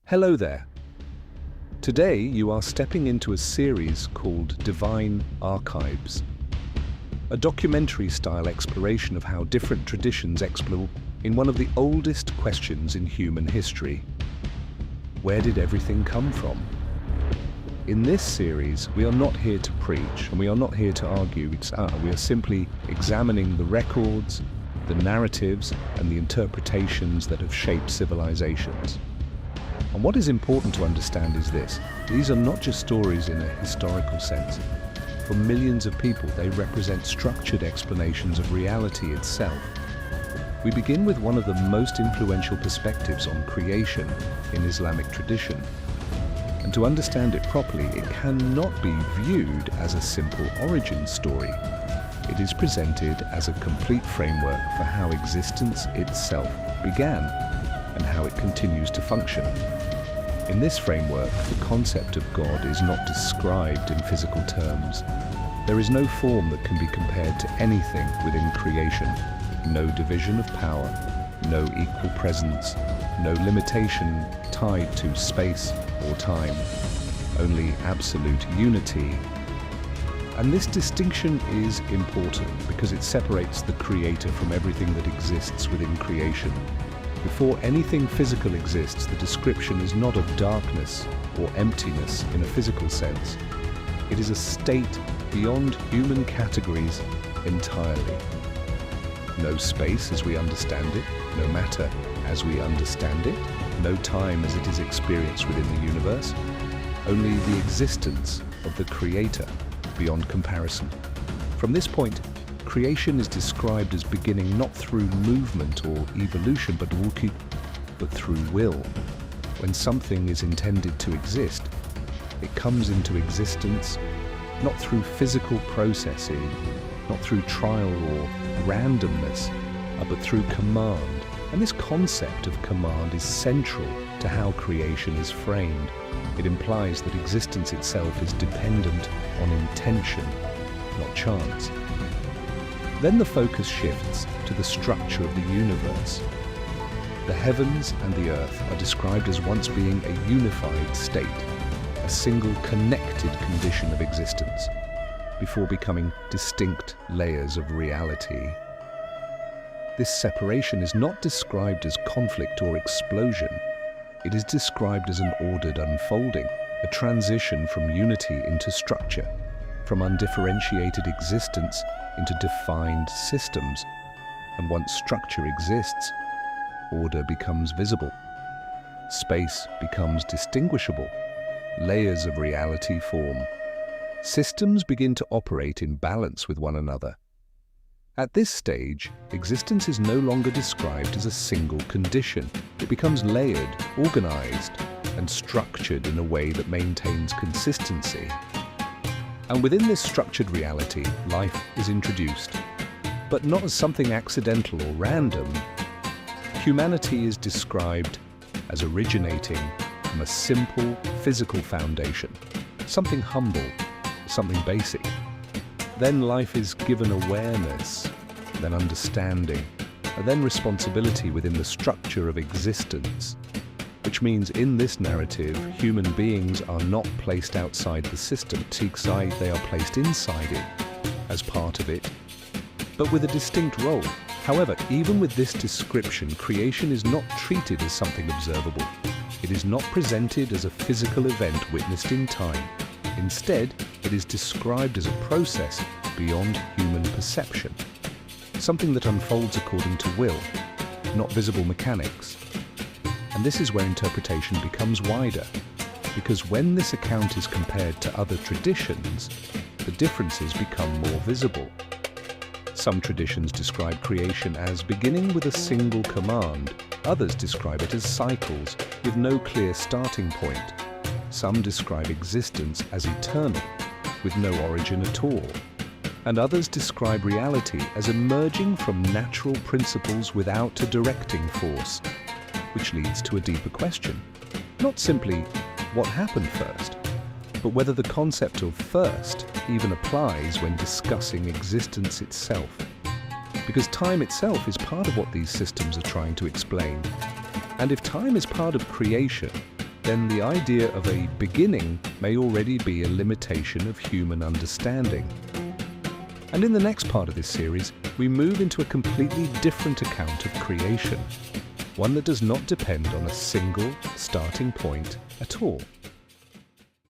Hello there. Today you are stepping into a series called Divine Archives, a documentary-style exploration of how different traditions explore in one of the oldest questions in human history. Where did everything come from? In this series, we are not here to preach and we are not here to argue. We are simply examining the records, the narratives, and the interpretations that have shaped civilizations. And what is important to understand is this: these are not just stories in a historical sense. For millions of people, they represent structured explanations of reality itself. We begin with one of the most influential perspectives on creation in Islamic tradition. And to understand it properly, it cannot be viewed as a simple origin story. It is presented as a complete framework for how existence itself began and how it continues to function. In this framework, the concept of God is not described in physical terms. There is no form that can be compared to anything within creation. No division of power, no equal presence, no limitation tied to space or time, only absolute unity. And this distinction is important because it separates the creator from everything that exists within creation. Before anything physical exists, the description is not of darkness or emptiness in a physical sense. It is a state beyond human categories entirely. No space as we understand it, no matter as we understand it, no time as it is experienced within the universe, only the existence of the Creator beyond comparison. From this point, creation is described as beginning not through movement or evolution, but through will. When something is intended to exist, it comes into existence not through physical processing, not through trial or randomness, but through command. And this concept of command is central to how creation is framed. It implies that existence itself is dependent on intention, not chance. Then the focus shifts to the structure of the universe. The heavens and the earth are described as once being a unified state, a single connected condition of existence, before becoming distinct layers of reality. This separation is not described as conflict or explosion. It is described as an ordered unfolding, a transition from unity into structure, from undifferentiated existence into defined systems. And once structure exists, order becomes visible. Space becomes distinguishable. Layers of reality form. Systems begin to operate in balance with one another. At this stage, existence is no longer described as a single condition. It becomes layered, organized, and structured in a way that maintains consistency. And within this structured reality, life is introduced, but not as something accidental or random. Humanity is described as originating from a simple physical foundation, something humble, something basic. Then life is given awareness, then understanding, and then responsibility within the structure of existence. Which means in this narrative, human beings are not placed outside the system. They are placed inside it, as part of it, but with a distinct role. However, even with this description, creation is not treated as something observable. It is not presented as a physical event witnessed in time. Instead, it is described as a process beyond human perception, something that unfolds according to will, not visible mechanics. And this is where interpretation becomes wider, because when this account is compared to other traditions, the differences become more visible. Some traditions describe creation as beginning with a single command. Others describe it as cycles with no clear starting point. Some describe existence as eternal, with no origin at all. And others describe reality as emerging from natural principles without a directing force, which leads to a deeper question. Not simply what happened first, but whether the concept of first even applies when discussing existence itself. Because time itself is part of what these systems are trying to explain. And if time is part of creation, then the idea of a beginning may already be a limitation of human understanding. And in the next part of this series, we move into a completely different account of creation, one that does not depend on a single starting point at all.